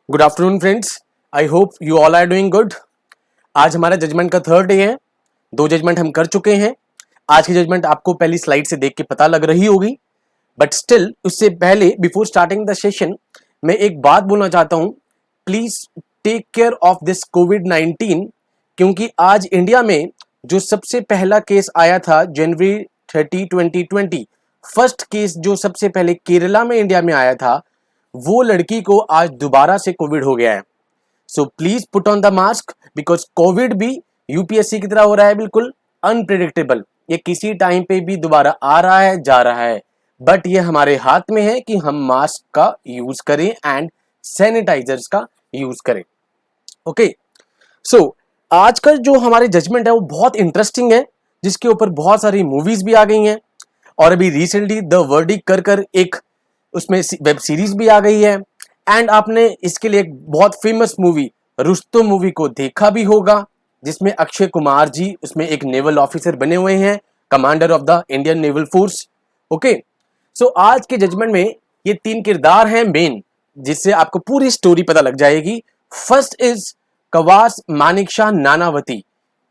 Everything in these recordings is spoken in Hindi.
Good afternoon friends, I hope you all are doing good. आज हमारा जजमेंट का थर्ड डे है। 2 जजमेंट हम कर चुके हैं। आज की जजमेंट आपको पहली स्लाइड से देख के पता लग रही होगी, बट स्टिल उससे पहले बिफोर स्टार्टिंग द सेशन मैं एक बात बोलना चाहता हूं। Please take care of this कोविड-19, क्योंकि आज इंडिया में जो सबसे पहला केस आया था जनवरी 30, 2020, फर्स्ट केस जो सबसे पहले केरला में इंडिया में आया था, वो लड़की को आज दोबारा से कोविड हो गया है। So please put on the mask, because Covid भी यूपीएससी की तरह हो रहा है, बिल्कुल अनप्रिडिक्टेबल। ये किसी टाइम पे भी दोबारा आ रहा है, जा रहा है, बट ये हमारे हाथ में है कि हम मास्क का यूज करें एंड सैनिटाइजर्स का यूज करें। ओके, सो आज का जो हमारे जजमेंट है वो बहुत इंटरेस्टिंग है, जिसके ऊपर बहुत सारी मूवीज भी आ गई हैं और अभी रिसेंटली द वर्डिक्ट कर एक उसमें वेब सीरीज भी आ गई है। एंड आपने इसके लिए एक बहुत फेमस मूवी रुस्तम मूवी को देखा भी होगा, जिसमें अक्षय कुमार जी उसमें एक नेवल ऑफिसर बने हुए हैं, commander of the Indian naval force. Okay, so आज के जजमेंट में ये 3 किरदार हैं मेन, जिससे आपको पूरी स्टोरी पता लग जाएगी। First is Kawas Maneckshaw Nanavati.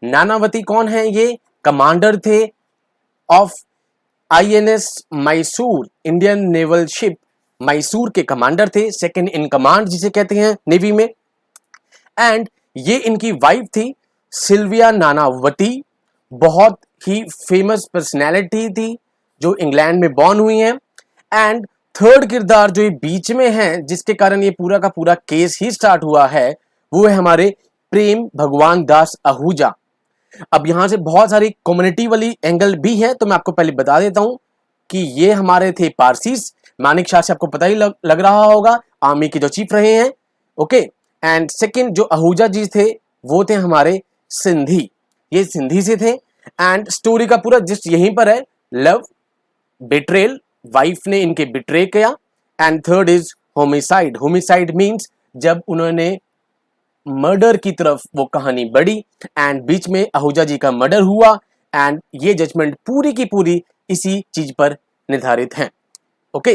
नानावती कौन है? ये कमांडर थे of INS Mysore, Indian naval ship Mysore के कमांडर थे, सेकंड इन कमांड जिसे कहते हैं नेवी में। एंड ये इनकी वाइफ थी सिल्विया नानावती, बहुत ही फेमस पर्सनैलिटी थी जो इंग्लैंड में बॉर्न हुई हैं। एंड थर्ड किरदार जो ये बीच में है, जिसके कारण ये पूरा का पूरा केस ही स्टार्ट हुआ है, वो है हमारे प्रेम भगवान दास आहूजा। अब यहां से बहुत सारी कम्युनिटी वाली एंगल भी है, तो मैं आपको पहले बता देता हूं कि ये हमारे थे पारसीस। मानिक शाह से आपको पता ही लग रहा होगा, आर्मी के जो चीफ रहे हैं। ओके, एंड सेकंड जो आहूजा जी थे वो थे हमारे सिंधी, ये सिंधी से थे। एंड स्टोरी का पूरा जस्ट यहीं पर है, लव, बिट्रेल, वाइफ ने इनके बिट्रे किया। And third is homicide. Homicide means जब उन्होंने मर्डर की तरफ वो कहानी बढ़ी एंड बीच में आहूजा जी का मर्डर हुआ। एंड ये जजमेंट पूरी की पूरी इसी चीज पर निर्धारित है। ओके,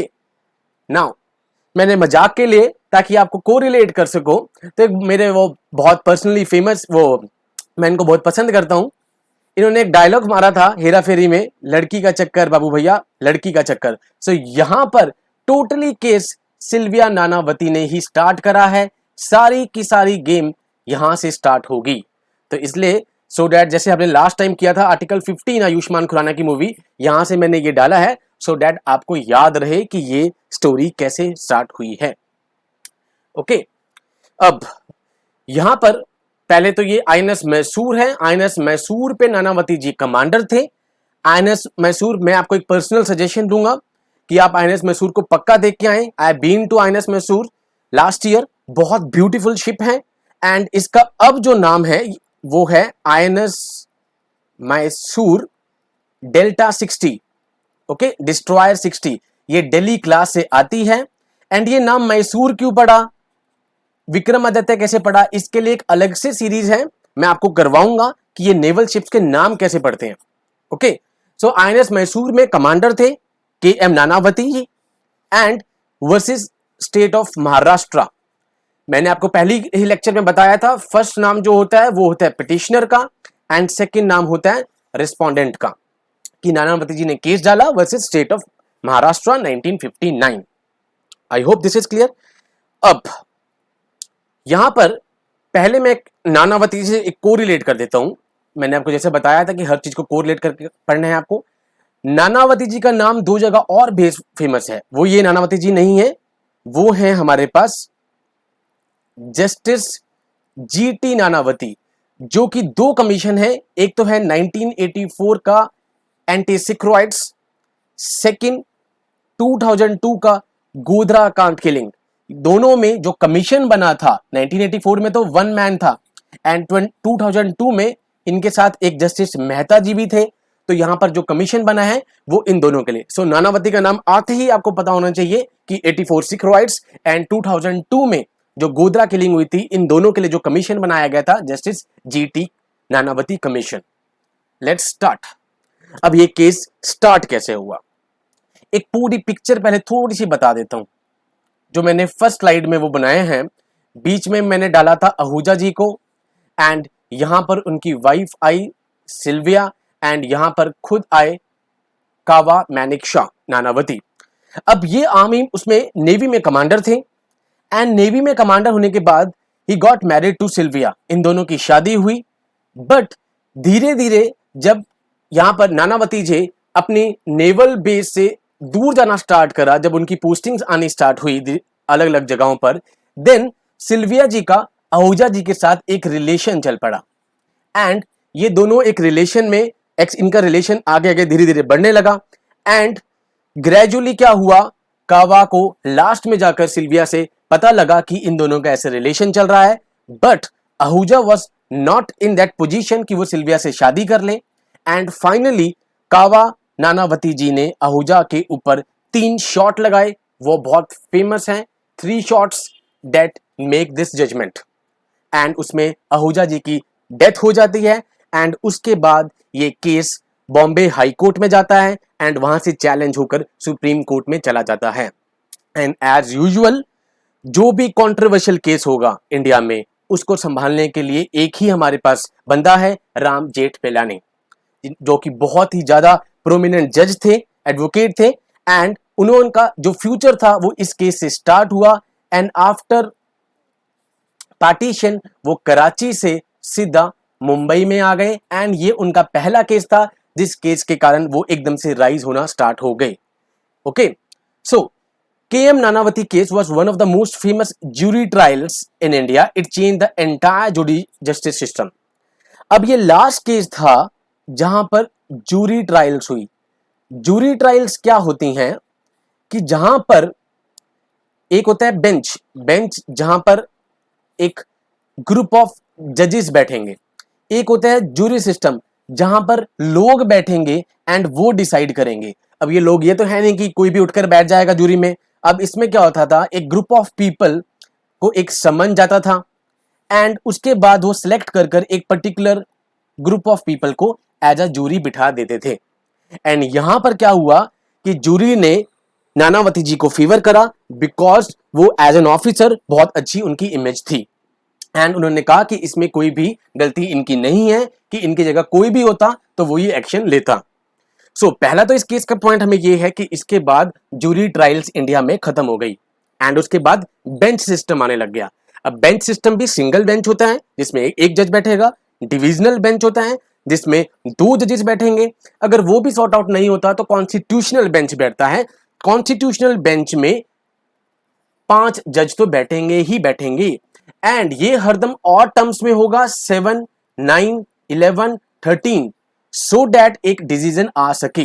नाउ मैंने मजाक के लिए, ताकि आपको कोरिलेट कर सको, तो मेरे वो बहुत पर्सनली फेमस, वो मैं इनको बहुत पसंद करता हूं। इन्होंने एक डायलॉग मारा था हेरा फेरी में, लड़की का चक्कर बाबू भैया, लड़की का चक्कर। सो यहां पर टोटली केस सिल्विया नानावती ने ही स्टार्ट करा है। सारी की सारी गेम यहां से स्टार्ट होगी। तो इसलिए सो डैट जैसे हमने लास्ट टाइम किया था आर्टिकल 15 आयुष्मान खुराना की मूवी, यहां से मैंने ये डाला है सो डैट आपको याद रहे कि ये स्टोरी कैसे स्टार्ट हुई है। ओके, अब यहां पर पहले तो ये आईएनएस मैसूर है। आईएनएस मैसूर पे नानावती जी कमांडर थे। आईएनएस मैसूर, मैं आपको एक पर्सनल सजेशन दूंगा कि आप आईएनएस मैसूर को पक्का देख के आए। I been to INS Mysore last year, बहुत ब्यूटीफुल शिप है। एंड इसका अब जो नाम है वो है INS Mysore delta 60। Okay, destroyer 60, ये दिल्ली क्लास से आती है। एंड ये नाम मैसूर क्यों पड़ा, विक्रमादित्य कैसे पड़ा, इसके लिए एक अलग से सीरीज है, मैं आपको करवाऊंगा कि ये नेवल शिप्स के नाम कैसे पड़ते हैं। ओके, सो आईएनएस मैसूर में कमांडर थे K M Nanavati ji and versus state of Maharashtra. मैंने आपको पहली ही लेक्चर में बताया था, फर्स्ट नाम जो होता है वो होता है पिटिशनर का एंड सेकंड नाम होता है रिस्पोंडेंट का, कि नानावती जी ने केस डाला versus state of Maharashtra 1959। I hope this is clear. अब यहां पर पहले मैं नानावती से एक कोरिलेट कर देता हूं। मैंने आपको जैसे बताया था कि हर चीज को कोरिलेट करके पढ़ना है आपको। नानावती जी का नाम 2 जगह और बेस फेमस है, वो ये नानावती जी नहीं है, वो है हमारे पास जस्टिस जीटी नानावती, जो कि 2 कमीशन है। एक तो है 1984 का एंटी सिक्रोइड्स, सेकंड 2002 का गोधरा कांड किलिंग। दोनों में जो कमीशन बना था, 1984 में तो 1 मैन था एंड 2002 में इनके साथ एक जस्टिस मेहता जी भी थे। तो यहां पर जो कमीशन बना है वो इन दोनों के लिए। सो नानावती का नाम आते ही आपको पता होना चाहिए कि 84 सिक्रोइड्स एंड 2002 में जो गोधरा किलिंग हुई थी, इन दोनों के लिए जो कमीशन बनाया गया था, justice GT Nanavati commission. Let's start. अब ये केस स्टार्ट कैसे हुआ, एक पूरी पिक्चर पहले थोड़ी सी बता देता हूं। जो मैंने फर्स्ट स्लाइड में वो बनाए हैं, बीच में मैंने डाला था आहूजा जी को, एंड यहां पर उनकी वाइफ आई सिल्विया, एंड यहां पर खुद आए कावा मैनिकशा नानावती। अब ये आर्मी उसमें नेवी में कमांडर थे, एंड नेवी में कमांडर होने के बाद ही गॉट मैरिड टू सिल्विया, इन दोनों की शादी हुई। बट धीरे धीरे जब यहां पर नानावती जी अपनी नेवल बेस से दूर जाना स्टार्ट करा, जब उनकी पोस्टिंग्स आनी स्टार्ट हुई अलग अलग जगहों पर, देन सिल्विया जी का आहूजा जी के साथ एक रिलेशन चल पड़ा, एंड ये दोनों एक रिलेशन में इनका रिलेशन आगे आगे धीरे धीरे बढ़ने लगा। एंड ग्रेजुअली क्या हुआ, कावा को लास्ट में जाकर सिल्विया से पता लगा कि इन दोनों का ऐसे रिलेशन चल रहा है, but Ahuja was not in that position कि वो सिल्विया से शादी कर ले। एंड फाइनली कावा नानावती जी ने आहूजा के ऊपर 3 शॉट लगाए, वो बहुत फेमस हैं, 3 shots that make this judgement, and उसमें आहूजा जी की डेथ हो जाती है। एंड उसके बाद ये केस बॉम्बे हाई कोर्ट में जाता है, एंड वहां से चैलेंज होकर सुप्रीम कोर्ट में चला जाता है। एंड एज यूजुअल जो भी कंट्रोवर्शियल केस होगा इंडिया में, उसको संभालने के लिए एक ही हमारे पास बंदा है, राम जेठमलानी, जो कि बहुत ही ज्यादा प्रोमिनेंट जज थे, एडवोकेट थे, एंड उनका जो फ्यूचर था वो इस केस से स्टार्ट हुआ। एंड आफ्टर पार्टीशन वो कराची से सीधा मुंबई में आ गए, एंड ये उनका पहला केस था जिस केस के कारण वो एकदम से राइज होना स्टार्ट हो गए। Okay, so KM. Nanavati case was one of the most famous jury trials in India. It changed the entire justice system. अब ये लास्ट केस था जहां पर जूरी ट्रायल्स हुई। जूरी ट्रायल्स क्या होती हैं कि जहां पर एक होता है बेंच जहां पर एक ग्रुप ऑफ जजेस बैठेंगे, एक होता है जूरी सिस्टम जहां पर लोग बैठेंगे एंड वो डिसाइड करेंगे। अब ये लोग ये तो है नहीं कि कोई भी उठकर बैठ जाएगा जूरी में। अब इसमें क्या होता था, एक ग्रुप ऑफ पीपल को एक समन जाता था, एंड उसके बाद वो सिलेक्ट कर कर एक पर्टिकुलर ग्रुप ऑफ पीपल को एज अ जूरी बिठा देते थे। एंड यहां पर क्या हुआ कि जूरी ने नानावती जी को फेवर करा, बिकॉज वो एज एन ऑफिसर बहुत अच्छी उनकी इमेज थी, एंड उन्होंने कहा कि इसमें कोई भी गलती इनकी नहीं है, कि इनकी जगह कोई भी होता तो वो ये एक्शन लेता। सो पहला तो इस केस का पॉइंट हमें ये है कि इसके बाद जूरी ट्रायल्स इंडिया में खत्म हो गई, एंड उसके बाद बेंच सिस्टम आने लग गया। अब बेंच सिस्टम भी सिंगल बेंच होता है जिसमें एक जज बैठेगा, डिविजनल बेंच होता है जिसमें 2 जजेस बैठेंगे, अगर वो भी सॉर्ट आउट नहीं होता तो कॉन्स्टिट्यूशनल बेंच बैठता है। कॉन्स्टिट्यूशनल बेंच में 5 जज तो बैठेंगे ही बैठेंगे, एंड ये हरदम और टर्म्स में होगा 7, 9, 11, 13, सो दैट एक डिसीजन आ सके।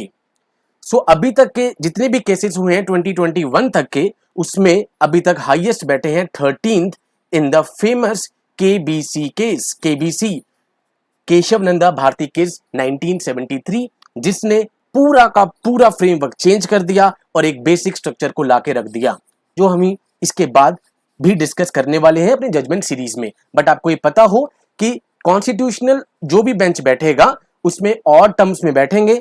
सो अभी तक के जितने भी केसेस हुए हैं 2021 तक के, उसमें अभी तक हाईएस्ट बैठे हैं 13th in the famous KBC case, KBC Keshav Nanda Bharati case 1973, जिसने पूरा का पूरा फ्रेमवर्क चेंज कर दिया और एक बेसिक स्ट्रक्चर को लाके रख दिया, जो हम इसके बाद भी डिस्कस करने वाले हैं अपने जजमेंट सीरीज में। बट आपको ये पता हो कि कॉन्स्टिट्यूशनल जो भी बेंच बैठेगा उसमें और टर्म्स में बैठेंगे,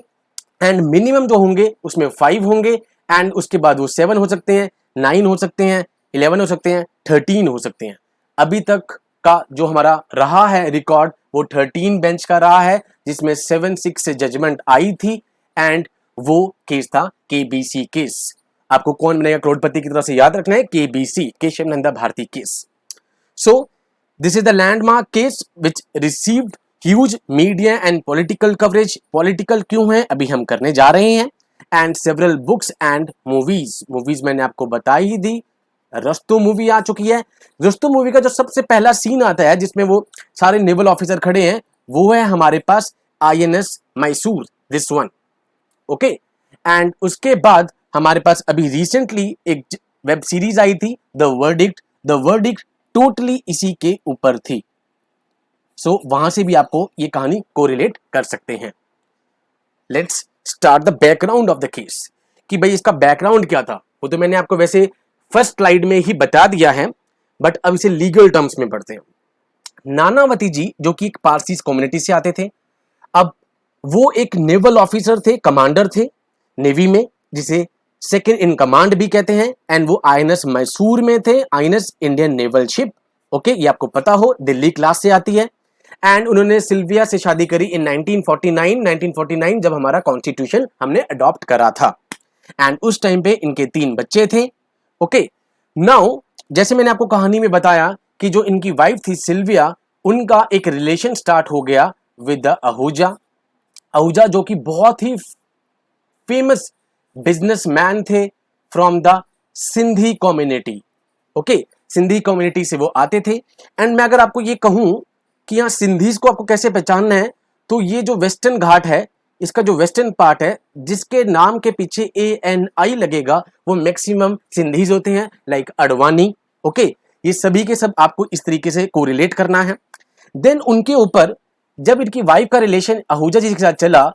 एंड मिनिमम जो होंगे उसमें 5 होंगे, एंड उसके बाद वो 7 हो सकते हैं, 9 हो सकते हैं, 11 हो सकते हैं, 13 हो सकते हैं। अभी तक का जो हमारा रहा है रिकॉर्ड वो 13 बेंच का रहा है, जिसमें 7-6 से जजमेंट आई थी, एंड वो केस था केबीसी केस। आपको कौन बनेगा करोड़पति की तरह से याद रखना है, KBC, Keshav Nanda Bharati case. So this is the landmark case which received huge media and political coverage. Political क्यों है अभी हम करने जा रहे हैं, and several books and movies मैंने आपको बता ही दी। रस्तों मूवी आ चुकी है। रस्तों मूवी का जो सबसे पहला सीन आता है जिसमें वो सारे नेवल ऑफिसर खड़े हैं, वो है हमारे पास INS Mysore, this one. Okay, and उसके बाद हमारे पास अभी रिसेंटली एक वेब सीरीज आई थी द वर्डिक्ट टोटली इसी के ऊपर थी। सो वहां से भी आपको ये कहानी कोरिलेट कर सकते हैं। Let's start the background of the case, कि भाई इसका बैकग्राउंड क्या था, वो तो मैंने आपको वैसे फर्स्ट स्लाइड में ही बता दिया है, बट अब इसे लीगल टर्म्स में पढ़ते हैं। नानावती जी जो कि एक पारसी कम्युनिटी से आते थे, अब वो एक नेवल ऑफिसर थे, कमांडर थे नेवी में, जिसे सेकंड इन कमांड भी कहते हैं, एंड वो INS मैसूर में थे, INS Indian naval ship, okay, ये आपको पता हो, दिल्ली क्लास से आती है। एंड उन्होंने सिल्विया से शादी करी इन 1949 जब हमारा कॉन्स्टिट्यूशन हमने अडॉप्ट करा था। एंड उस टाइम पे इनके 3 बच्चे थे। ओके, नाउ जैसे मैंने आपको कहानी में बताया कि जो इनकी वाइफ थी सिल्विया, उनका एक रिलेशन स्टार्ट हो गया विद द आहूजा। आहूजा जो कि बहुत ही फेमस बिजनेसमैन थे from the Sindhi community. Okay, Sindhi community से वो आते थे। एंड मैं अगर आपको ये कहूं कि यहाँ सिंधीज को आपको कैसे पहचानना है, तो ये जो वेस्टर्न घाट है, इसका जो वेस्टर्न पार्ट है जिसके नाम के पीछे ANI लगेगा, वो मैक्सिमम सिंधीज होते हैं, लाइक अडवाणी। ओके, ये सभी के सब आपको इस तरीके से कोरिलेट करना है। देन उनके ऊपर जब इनकी वाइफ का रिलेशन आहूजा जी के साथ चला,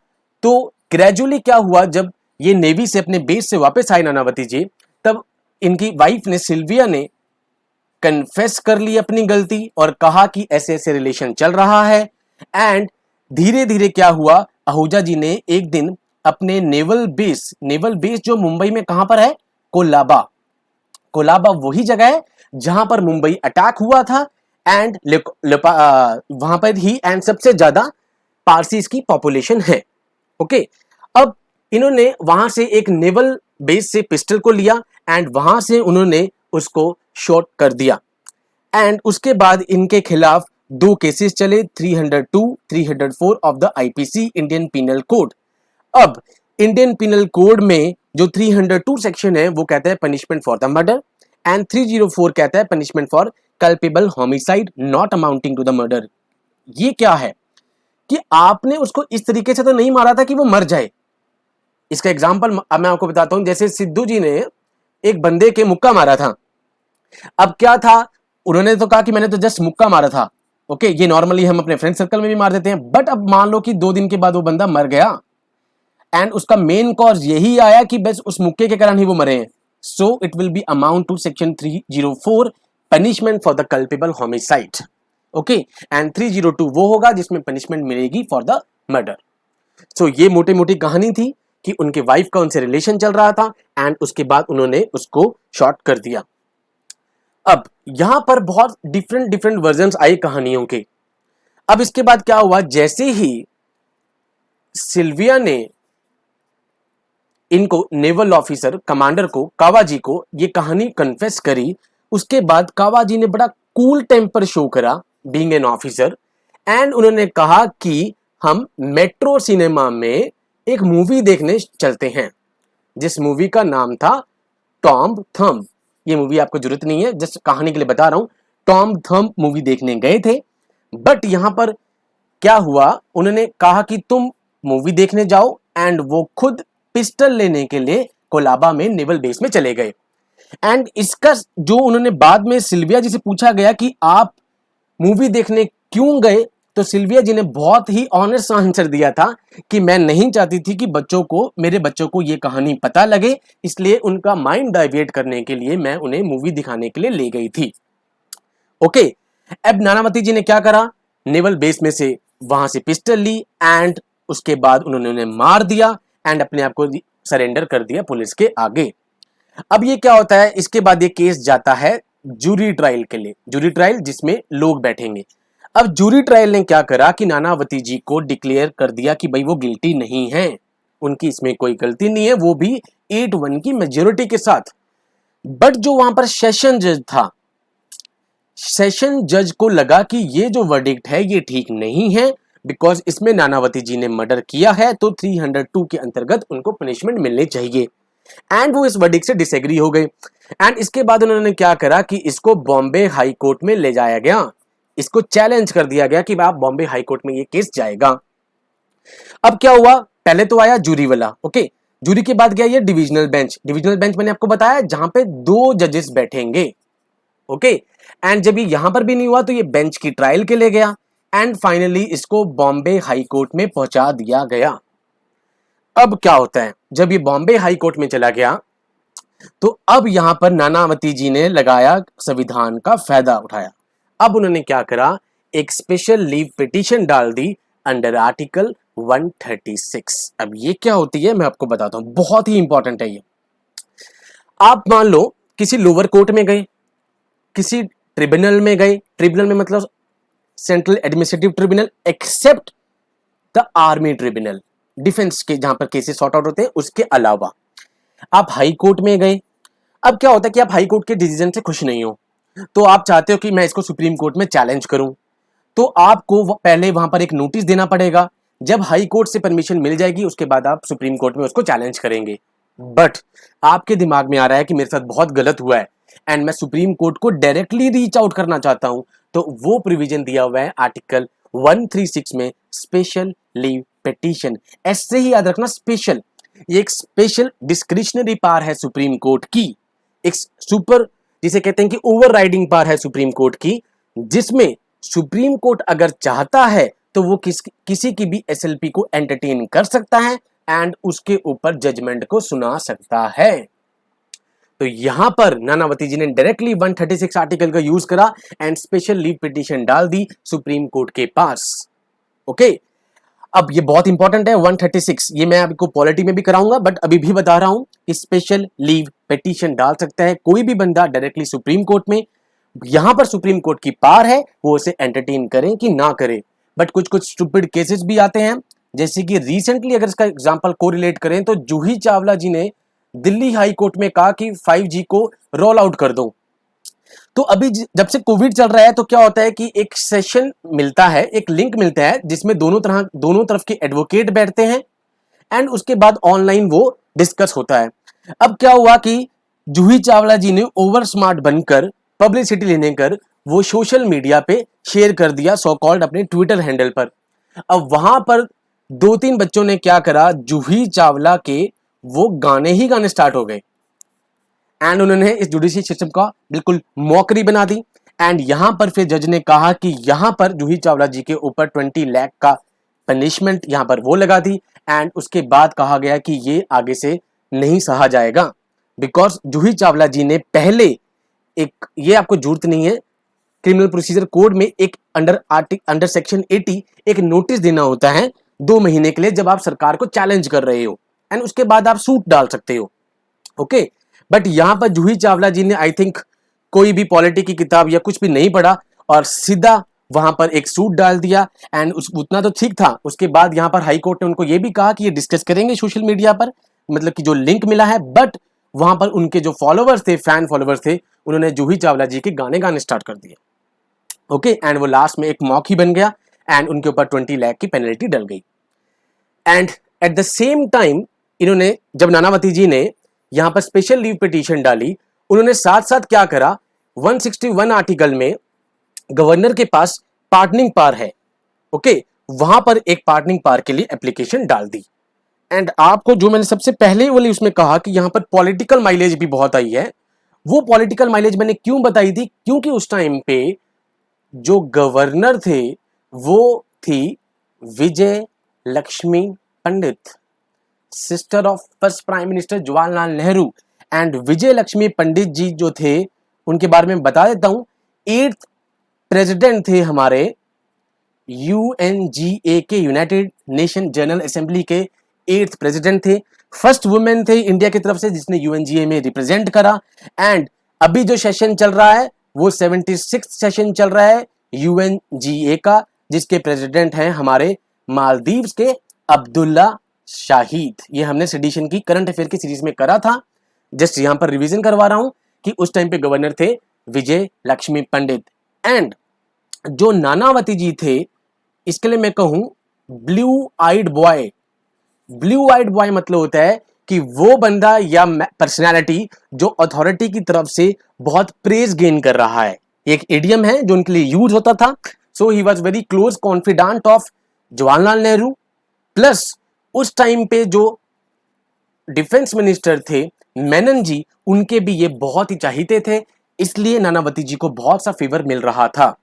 तो ग्रेजुअली क्या हुआ, जब ये नेवी से अपने बेस से वापस आए नानावती जी, तब इनकी वाइफ ने, सिल्विया ने कन्फेस कर ली अपनी गलती और कहा कि ऐसे ऐसे रिलेशन चल रहा है। एंड धीरे धीरे क्या हुआ, आहूजा जी ने एक दिन अपने नेवल बेस जो मुंबई में कहां पर है, कोलाबा। कोलाबा वही जगह है जहां पर मुंबई अटैक हुआ था। एंड वहां पर ही एंड सबसे ज्यादा पारसीज की पॉपुलेशन है। ओके, अब इन्होंने वहां से एक नेवल बेस से पिस्टल को लिया एंड वहां से उन्होंने उसको शॉट कर दिया। एंड उसके बाद इनके खिलाफ 2 केसेस चले, 302, 304 of the IPC Indian penal code. अब इंडियन पिनल कोड में जो 302 सेक्शन है वो कहता है punishment for the murder, and 304 कहता है punishment for culpable homicide not amounting to the murder. ये क्या है कि आपने उसको इस तरीके से तो नहीं मारा था कि वो मर जाए। इसका एग्जांपल मैं आपको बताता हूं, जैसे सिद्धू जी ने एक बंदे के मुक्का मारा था। अब क्या था, उन्होंने तो कहा कि मैंने तो जस्ट मुक्का मारा था। ओके, ये नॉर्मली हम अपने फ्रेंड सर्कल में भी मार देते हैं, बट अब मान लो कि 2 दिन के बाद वो बंदा मर गया एंड उसका मेन कॉज यही आया कि बस उस मुक्के के कारण ही वो मरे हैं। So it will be amount to section 304 punishment for the culpable homicide. Okay, and 302 वो होगा जिसमें पनिशमेंट मिलेगी फॉर द मर्डर। सो ये मोटी मोटी कहानी थी कि उनके वाइफ का उनसे रिलेशन चल रहा था एंड उसके बाद उन्होंने उसको शॉट कर दिया। अब यहां पर बहुत डिफरेंट वर्जन्स आए कहानियों के। अब इसके बाद क्या हुआ, जैसे ही सिल्विया ने इनको नेवल ऑफिसर कमांडर को, कावाजी को, ये कहानी कन्फेस करी, उसके बाद कावाजी ने बड़ा कूल टेम्पर शो करा बीइंग एन ऑफिसर। एंड उन्होंने कहा कि हम मेट्रो सिनेमा में एक मूवी देखने चलते हैं, जिस मूवी का नाम था टॉम थंब। ये मूवी आपको जरूरत नहीं है, जस्ट कहानी के लिए बता रहा हूं। टॉम थंब मूवी देखने गए थे, बट यहां पर क्या हुआ, उन्होंने कहा कि तुम मूवी देखने जाओ, एंड वो खुद पिस्टल लेने के लिए कोलाबा में नेवल बेस में चले गए। एंड इसका जो उन्होंने बाद में सिल्विया जी से पूछा गया कि आप मूवी देखने क्यों गए, तो सिल्विया जी ने बहुत ही ऑनेस्ट आंसर दिया था कि मैं नहीं चाहती थी कि मेरे बच्चों को ये कहानी पता लगे, इसलिए उनका माइंड डाइवर्ट करने के लिए मैं उन्हें मूवी दिखाने के लिए ले गई थी। ओके, अब नानावती जी ने क्या करा, नेवल बेस में से वहां से पिस्टल ली एंड उसके बाद उन्होंने उन्हें मार दिया एंड अपने आप को सरेंडर कर दिया पुलिस के आगे। अब ये क्या होता है, इसके बाद ये केस जाता है जूरी ट्रायल के लिए, जूरी ट्रायल जिसमें लोग बैठेंगे। अब जूरी ट्रायल ने क्या करा कि नानावती जी को डिक्लेयर कर दिया कि भाई वो गिल्टी नहीं है, उनकी इसमें कोई गलती नहीं है, वो भी 8-1 की मेजोरिटी के साथ। बट जो वहां पर सेशन जज था, सेशन जज को लगा कि ये जो वर्डिक्ट है ये ठीक नहीं है, बिकॉज इसमें नानावती जी ने मर्डर किया है, तो 302 के अंतर्गत उनको पनिशमेंट मिलनी चाहिए। एंड वो इस वर्डिक्ट से डिसएग्री हो गए। एंड इसके बाद उन्होंने क्या करा कि इसको बॉम्बे हाई कोर्ट में ले जाया गया, इसको चैलेंज कर दिया गया कि आप बॉम्बे हाई कोर्ट में ये केस जाएगा। अब क्या हुआ, पहले तो आया जूरी वाला। ओके, जूरी के बाद गया ये डिविजनल बेंच। डिविजनल बेंच मैंने आपको बताया जहां पे 2 जजेस बैठेंगे। ओके, एंड जब ये यहां पर भी नहीं हुआ तो ये बेंच की ट्रायल के लिए गया एंड फाइनली इसको बॉम्बे हाई कोर्ट में पहुंचा दिया गया। अब क्या होता है, जब ये बॉम्बे हाई कोर्ट में चला गया तो अब यहां पर नानावती जी ने लगाया संविधान का फायदा उठाया। अब उन्होंने क्या करा, एक स्पेशल लीव पिटीशन डाल दी अंडर आर्टिकल 136। अब ये क्या होती है मैं आपको बताता हूं, बहुत ही इंपॉर्टेंट है ये। आप मान लो किसी लोअर कोर्ट में गए, किसी ट्रिब्यूनल में गए, ट्रिब्यूनल में मतलब central administrative tribunal except the army tribunal, defence के जहां पर केसेस सॉर्ट आउट होते हैं उसके अलावा। आप हाई कोर्ट में गए, अब क्या होता है कि आप हाई कोर्ट के डिसीजन से खुश नहीं हो, तो आप चाहते हो कि मैं इसको सुप्रीम कोर्ट में चैलेंज करूं, तो आपको पहले वहां पर एक नोटिस देना पड़ेगा। जब हाई कोर्ट से परमिशन मिल जाएगी उसके बाद आप सुप्रीम कोर्ट में उसको चैलेंज करेंगे। बट आपके दिमाग में आ रहा है कि मेरे साथ बहुत गलत हुआ है एंड मैं सुप्रीम कोर्ट को डायरेक्टली रीच आउट करना चाहता हूं, तो वो प्रोविजन दिया हुआ है आर्टिकल 136 में, स्पेशल लीव पिटीशन। ऐसे ही याद रखना, स्पेशल, ये एक स्पेशल डिस्क्रिशनरी पावर है सुप्रीम कोर्ट की, एक सुपर, जिसे कहते हैं कि ओवर राइडिंग पावर है सुप्रीम कोर्ट की, जिसमें सुप्रीम कोर्ट अगर चाहता है तो वो किसी की भी एसएलपी को एंटरटेन कर सकता है एंड उसके ऊपर जजमेंट को सुना सकता है। तो यहां पर नानावती जी ने डायरेक्टली 136 आर्टिकल का यूज करा एंड स्पेशल लीव पिटीशन डाल दी सुप्रीम कोर्ट के पास। ओके, अब ये बहुत इंपॉर्टेंट है 136, ये मैं आपको पॉलिटी में भी कराऊंगा बट अभी भी बता रहा हूं कि स्पेशल लीव पिटीशन डाल सकता है कोई भी बंदा डायरेक्टली सुप्रीम कोर्ट में। यहां पर सुप्रीम कोर्ट की पावर है वो उसे एंटरटेन करें कि ना करें, बट कुछ कुछ स्टूपिड केसेस भी आते हैं, जैसे कि रिसेंटली अगर इसका एग्जांपल कोरिलेट करें तो जूही चावला जी ने दिल्ली हाई कोर्ट में कहा कि 5G को रोल आउट कर दो। तो अभी जब से कोविड चल रहा है तो क्या होता है कि एक सेशन मिलता है, एक लिंक मिलता है जिसमें दोनों तरफ के एडवोकेट बैठते हैं एंड उसके बाद ऑनलाइन वो डिस्कस होता है। अब क्या हुआ कि जूही चावला जी ने ओवर स्मार्ट बनकर पब्लिसिटी लेने कर वो सोशल मीडिया पे शेयर कर दिया सो कॉल्ड अपने ट्विटर हैंडल पर। अब वहां पर 2-3 बच्चों ने क्या करा, जूही चावला के वो गाने स्टार्ट हो गए एंड उन्होंने इस जुडिशियल सिस्टम का बिल्कुल मॉकरी बना दी। एंड यहां पर फिर जज ने कहा कि यहां पर जूही चावला जी के ऊपर 20 लाख का पनिशमेंट यहां पर वो लगा दी एंड उसके बाद कहा गया कि ये आगे से नहीं सहा जाएगा, बिकॉज जूही चावला जी ने पहले एक, ये आपको जरूरत नहीं है, क्रिमिनल प्रोसीजर कोड में एक अंडर सेक्शन 80 एक नोटिस देना होता है 2 महीने के लिए जब आप सरकार को चैलेंज कर रहे हो एंड उसके बाद आप सूट डाल सकते हो। ओके, बट यहां पर जूही चावला जी ने आई थिंक कोई भी पॉलिटी की किताब या कुछ भी नहीं पढ़ा और सीधा वहां पर एक सूट डाल दिया एंड उतना तो ठीक था। उसके बाद यहां पर हाई कोर्ट ने उनको ये भी कहा कि ये डिस्कस करेंगे सोशल मीडिया पर, मतलब कि जो लिंक मिला है, बट वहां पर उनके जो फॉलोवर्स थे, फैन फॉलोवर्स थे, उन्होंने जूही चावला जी के गाने स्टार्ट कर दिए। ओके, एंड वो लास्ट में एक मॉक ही बन गया एंड उनके ऊपर 20 लाख की पेनल्टी डल गई। And at the same time इन्होंने, जब नानावती जी ने यहां पर स्पेशल लीव पिटीशन डाली, उन्होंने साथ साथ क्या करा, 161 आर्टिकल में गवर्नर के पास पार्टनिंग पावर है। ओके, वहां पर एक पार्टनिंग पावर के लिए एप्लीकेशन डाल दी। एंड आपको जो मैंने सबसे पहले वाली उसमें कहा कि यहां पर पॉलिटिकल माइलेज भी बहुत आई है, वो पॉलिटिकल माइलेज मैंने क्यों बताई थी, क्योंकि उस टाइम पे जो गवर्नर थे वो थी Vijaya Lakshmi Pandit, sister of first prime minister Jawaharlal Nehru. And Vijaya Lakshmi Pandit ji जो थे उनके बारे में बता देता हूं, 8th प्रेसिडेंट थे हमारे UNGA के, यूनाइटेड नेशन जनरल असेंबली के 8th प्रेसिडेंट थे। फर्स्ट वुमेन थे इंडिया की तरफ से जिसने UNGA में रिप्रेजेंट करा। एंड अभी जो सेशन चल रहा है वो 76th सेशन चल रहा है UNGA का, जिसके प्रेसिडेंट हैं हमारे मालदीव्स के अब्दुल्ला शाहिद। ये हमने सेडिशन की करंट अफेयर की सीरीज में करा था, जस्ट यहां पर रिवीजन करवा रहा हूं कि उस टाइम पे गवर्नर थे विजय लक्ष्मी पंडित। एंड जो नानावती जी थे, इसके लिए मैं कहूं blue eyed boy. Blue eyed boy मतलब होता है कि वो बंदा या पर्सनैलिटी जो अथॉरिटी की तरफ से बहुत प्रेज गेन कर रहा है, एक इडियम है जो उनके लिए यूज होता था। So he was very close confidant of Jawaharlal Nehru, plus उस टाइम पे जो डिफेंस मिनिस्टर थे मेनन जी, उनके भी ये बहुत ही चाहते थे, इसलिए नानावती जी को बहुत सा फेवर मिल रहा था।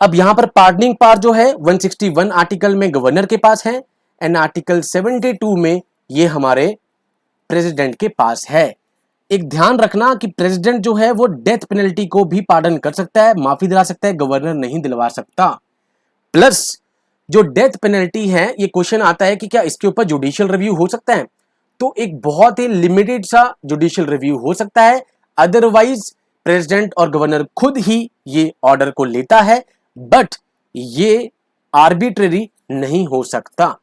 अब यहां पर पार्डनिंग पावर जो है 161 आर्टिकल में गवर्नर के पास है एंड आर्टिकल 72 में ये हमारे प्रेसिडेंट के पास है। एक ध्यान रखना कि प्रेसिडेंट जो है वो डेथ पेनल्टी को भी पार्डन कर सकता है, माफी दिला सकता है, गवर्नर नहीं दिलवा सकता। प्लस जो डेथ पेनल्टी है, ये क्वेश्चन आता है कि क्या इसके ऊपर जुडिशियल रिव्यू हो सकता है, तो एक बहुत ही लिमिटेड सा जुडिशियल रिव्यू हो सकता है, अदरवाइज प्रेसिडेंट और गवर्नर खुद ही ये ऑर्डर को लेता है, बट ये आर्बिट्रेरी नहीं हो सकता।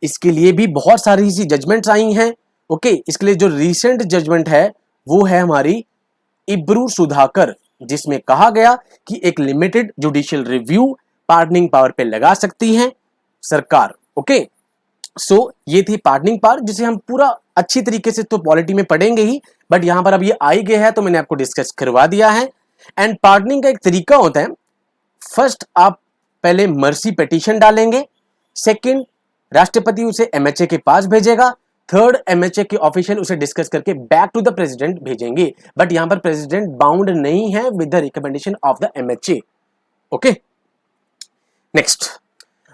इसके लिए भी बहुत सारी सी जजमेंट्स आई हैं। ओके, इसके लिए जो रिसेंट जजमेंट है वो है हमारी इब्रू सुधाकर, जिसमें कहा गया कि एक limited judicial review pardoning power पे लगा सकती है सरकार। ओके, सो ये थी पार्डनिंग पावर, जिसे हम पूरा अच्छी तरीके से तो पॉलिटी में पढ़ेंगे ही, बट यहां पर अब ये आई गया है तो मैंने आपको डिस्कस करवा दिया है। एंड पार्डनिंग का एक तरीका होता है, फर्स्ट आप पहले मर्सी पिटीशन डालेंगे, सेकंड राष्ट्रपति उसे एमएचए के पास भेजेगा, थर्ड एमएचए के ऑफिशियल उसे डिस्कस करके बैक टू द प्रेसिडेंट भेजेंगे। बट यहां पर प्रेसिडेंट बाउंड नहीं है with the recommendation of the MHA. Okay, next,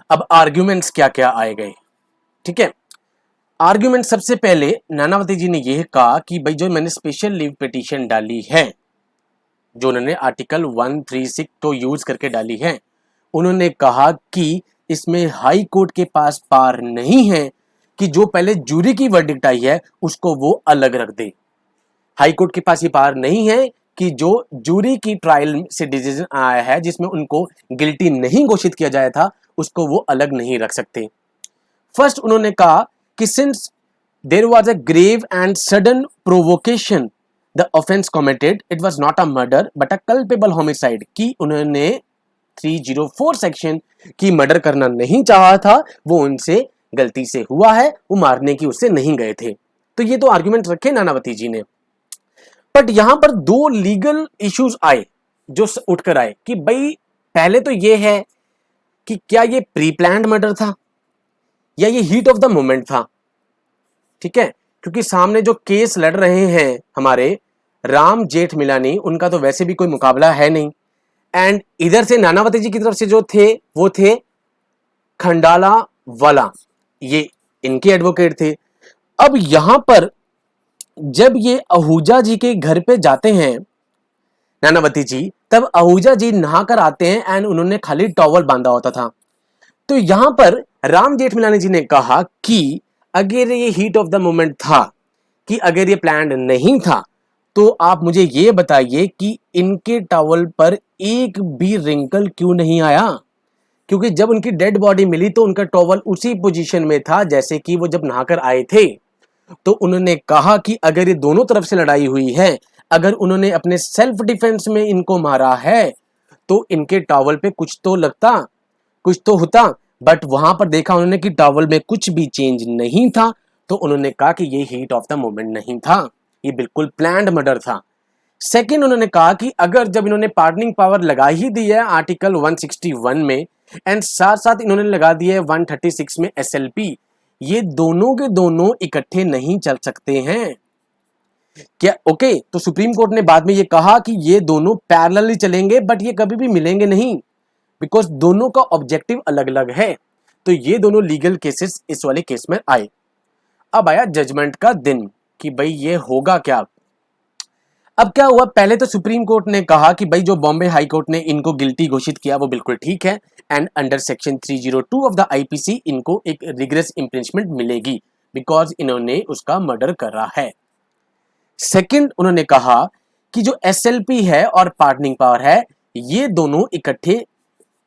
अब आर्ग्यूमेंट्स क्या क्या आए गए। ठीक है, आर्ग्यूमेंट सबसे पहले नानावती जी ने यह कहा कि भाई जो मैंने स्पेशल लीव पिटीशन डाली है, जो उन्होंने आर्टिकल 136 को यूज करके डाली है, उन्होंने कहा कि इसमें हाई कोर्ट के पास पार नहीं है कि जो पहले जूरी की वर्डिक्ट आई है उसको वो अलग रख दे। हाई कोर्ट के पास ये पार नहीं है कि जो जूरी की ट्रायल से डिसीजन आया है जिसमें उनको गिल्टी नहीं घोषित किया जाया था, उसको वो अलग नहीं रख सकते। फर्स्ट उन्होंने कहा कि since there was a grave and sudden provocation the offence committed, it was not a murder but a culpable homicide, कि उन्होंने 304 सेक्शन की मर्डर करना नहीं चाहा था, वो उनसे गलती से हुआ है, वो मारने की उससे नहीं गए थे। तो ये तो आर्गुमेंट रखे नानावती जी ने। बट यहां पर दो लीगल इश्यूज आए जो उठकर आए कि भाई पहले तो ये है कि क्या ये प्री प्लान्ड मर्डर था या ये हीट ऑफ द मोमेंट था। ठीक है, क्योंकि सामने जो केस लड़ रहे हैं हमारे राम जेठमिलानी, उनका तो वैसे भी कोई मुकाबला है नहीं, एंड इधर से नानावती जी की तरफ से जो थे वो थे खंडाला वाला, ये इनके एडवोकेट थे। अब यहां पर जब ये आहूजा जी के घर पे जाते हैं नानावती जी, तब आहूजा जी नहाकर आते हैं एंड उन्होंने खाली टॉवल बांधा होता था। तो यहां पर राम जेठमिलानी जी ने कहा कि अगर ये हीट ऑफ द मोमेंट था, कि अगर ये प्लान नहीं था, तो आप मुझे ये बताइए कि इनके टॉवल पर एक भी रिंकल क्यों नहीं आया। क्योंकि जब उनकी डेड बॉडी मिली तो उनका टॉवल उसी पोजीशन में था जैसे कि वो जब नहाकर आए थे। तो उन्होंने कहा कि अगर ये दोनों तरफ से लड़ाई हुई है, अगर उन्होंने अपने सेल्फ डिफेंस में इनको मारा है, तो इनके टॉवल पे कुछ तो लगता, कुछ तो होता। बट वहां पर देखा उन्होंने कि टॉवल में कुछ भी चेंज नहीं था, तो उन्होंने कहा कि ये हीट ऑफ द मोमेंट नहीं था, ये बिल्कुल प्लान्ड मर्डर था। सेकेंड उन्होंने कहा कि अगर जब इन्होंने पार्डनिंग पावर लगा ही दी है आर्टिकल 161 में, एंड साथ साथ इन्होंने लगा दिया है 136 में एसएलपी, ये दोनों के दोनों इकट्ठे नहीं चल सकते हैं क्या। ओके, तो सुप्रीम कोर्ट ने बाद में ये कहा कि ये दोनों पैरेलली चलेंगे, बट ये कभी भी मिलेंगे नहीं, बिकॉज दोनों का ऑब्जेक्टिव अलग अलग है। तो ये दोनों लीगल केसेस इस वाले केस में आए। अब आया जजमेंट का दिन कि भाई ये होगा क्या। अब क्या हुआ, पहले तो सुप्रीम कोर्ट ने कहा कि भाई जो बॉम्बे हाई कोर्ट ने इनको गिल्टी घोषित किया वो बिल्कुल ठीक है, and under section 302 of the IPC इनको एक रिग्रेस इम्पीचमेंट मिलेगी बिकॉज इन्होंने उसका मर्डर करा है। सेकंड उन्होंने कहा कि जो एसएलपी है और पार्डनिंग पावर है, ये दोनों इकट्ठे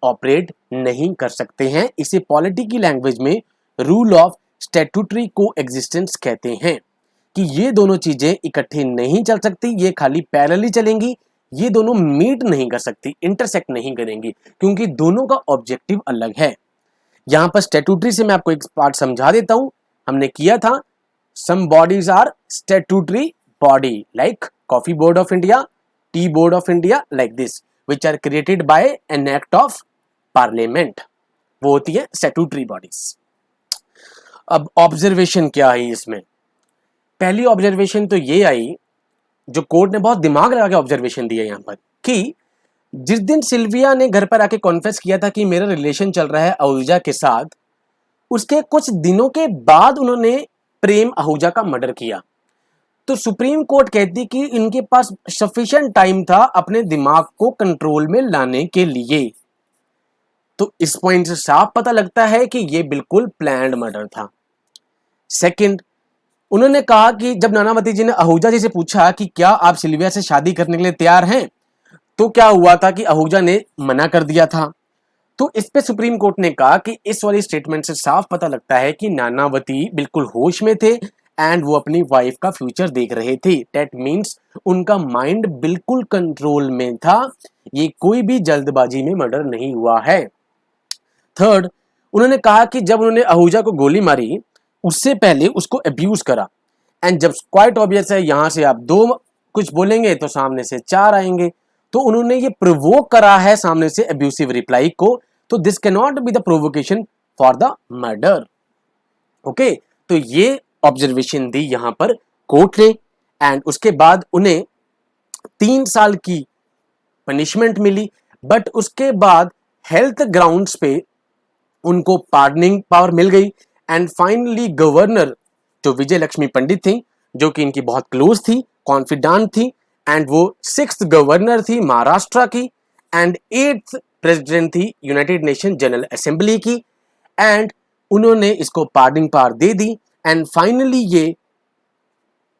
ऑपरेट नहीं कर सकते हैं। इसे पॉलिटी की लैंग्वेज में रूल ऑफ स्टैट्यूटरी कोएग्जिस्टेंस कहते हैं कि ये दोनों चीजें इकट्ठे नहीं चल सकती, ये खाली पैरेलली चलेंगी, ये दोनों मीट नहीं कर सकती, इंटरसेक्ट नहीं करेंगी, क्योंकि दोनों का ऑब्जेक्टिव अलग है। यहां पर स्टैट्यूटरी से मैं आपको एक पार्ट समझा देता हूं, हमने किया था some bodies are statutory body like coffee board of India, tea board of India, like this which are created by an act of parliament, वो होती है स्टैट्यूटरी बॉडीज। अब ऑब्जर्वेशन क्या है इसमें, पहली ऑब्जर्वेशन तो ये आई, जो कोर्ट ने बहुत दिमाग लगा के ऑब्जर्वेशन दिया यहां पर, कि जिस दिन सिल्विया ने घर पर आके कॉन्फेस किया था कि मेरा रिलेशन चल रहा है आहूजा के साथ, उसके कुछ दिनों के बाद उन्होंने प्रेम आहूजा का मर्डर किया। तो सुप्रीम कोर्ट कहती कि इनके पास सफिशिएंट टाइम था अपने दिमाग को कंट्रोल में लाने के लिए। तो इस पॉइंट से साफ पता लगता है कि यह बिल्कुल प्लान्ड मर्डर था। सेकंड उन्होंने कहा कि जब नानावती जी ने आहूजा जी से पूछा कि क्या आप सिल्विया से शादी करने के लिए तैयार हैं, तो क्या हुआ था कि आहूजा ने मना कर दिया था। तो इस पे सुप्रीम कोर्ट ने कहा कि इस वाली स्टेटमेंट से साफ पता लगता है कि नानावती बिल्कुल होश में थे एंड वो अपनी वाइफ का फ्यूचर देख रहे थे। दैट मीन्स उनका माइंड बिल्कुल कंट्रोल में था, ये कोई भी जल्दबाजी में मर्डर नहीं हुआ है। थर्ड, उन्होंने कहा कि जब उन्होंने आहूजा को गोली मारी उससे पहले उसको अब्यूज करा, एंड जब क्वाइट ऑब्वियस है यहां से आप दो कुछ बोलेंगे तो सामने से चार आएंगे, तो उन्होंने ये प्रोवोक करा है सामने से अब्यूसिव रिप्लाई को, तो this can not be the provocation for the murder. Okay, तो ये ऑब्जर्वेशन दी यहां पर कोर्ट ने, एंड उसके बाद उन्हें 3 साल की पनिशमेंट मिली, बट उसके बाद हेल्थ ग्राउंड्स पे उनको पार्डनिंग पावर मिल गई, एंड फाइनली गवर्नर जो विजय लक्ष्मी पंडित थी, जो कि इनकी बहुत क्लोज थी, कॉन्फिडेंट थी, एंड वो 6th गवर्नर थी महाराष्ट्र की, एंड 8th प्रेसिडेंट थी यूनाइटेड नेशन जनरल असेंबली की, एंड उन्होंने इसको pardoning power they the, and finally ये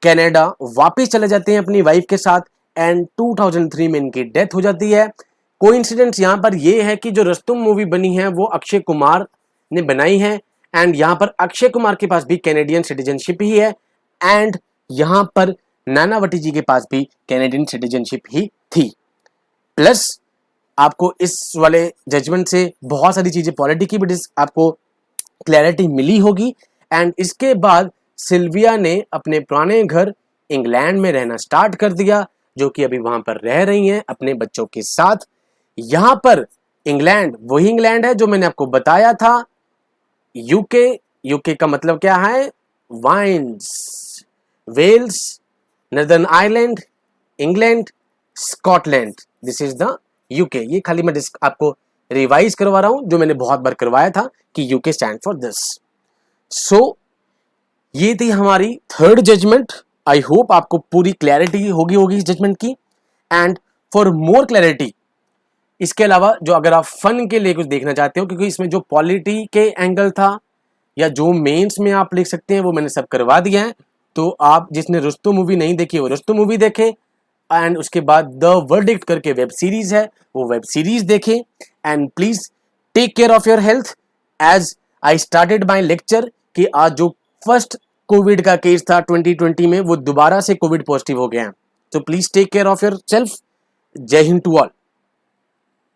कनाडा वापस चले जाते हैं अपनी वाइफ के साथ, एंड 2003 में इनकी डेथ हो जाती है। कोइंसिडेंस यहाँ पर यह है कि जो रुस्तुम मूवी बनी है वो अक्षय कुमार ने बनाई है, एंड यहाँ पर अक्षय कुमार के पास भी कैनेडियन सिटीजनशिप ही है, एंड यहाँ पर नानावती जी के पास भी कैनेडियन सिटीजनशिप ही थी। प्लस आपको इस वाले जजमेंट से बहुत सारी चीजें पॉलिटी की भी आपको क्लैरिटी मिली होगी, एंड इसके बाद सिल्विया ने अपने पुराने घर इंग्लैंड में रहना स्टार्ट कर दिया, जो कि अभी वहां पर रह रही हैं अपने बच्चों के साथ। यहां पर इंग्लैंड वही इंग्लैंड है जो मैंने आपको बताया था। यूके, यूके का मतलब क्या है? वाइन्स, Wales, Northern Ireland, England, Scotland, this is the UK. ये खाली मैं आपको रिवाइज करवा रहा हूं जो मैंने बहुत बार करवाया था कि यूके स्टैंड फॉर दिस। सो ये थी हमारी थर्ड जजमेंट। आई होप आपको पूरी क्लैरिटी होगी इस जजमेंट की, एंड फॉर मोर क्लैरिटी इसके अलावा जो अगर आप फन के लिए कुछ देखना चाहते हो, क्योंकि इसमें जो पॉलिटी के एंगल था या जो मेंस में आप लिख सकते हैं वो मैंने सब करवा दिया है, तो आप जिसने रुस्तुम मूवी नहीं देखी वो रुस्तुम मूवी देखे, एंड उसके बाद द वर्डिक्ट करके वेब सीरीज है वो वेब सीरीज देखें, and please take care of your health. As I started my lecture कि आज जो फर्स्ट कोविड का केस था 2020 में वो दोबारा से कोविड पॉजिटिव हो गया है, तो please take care of yourself. जय हिंद टू ऑल।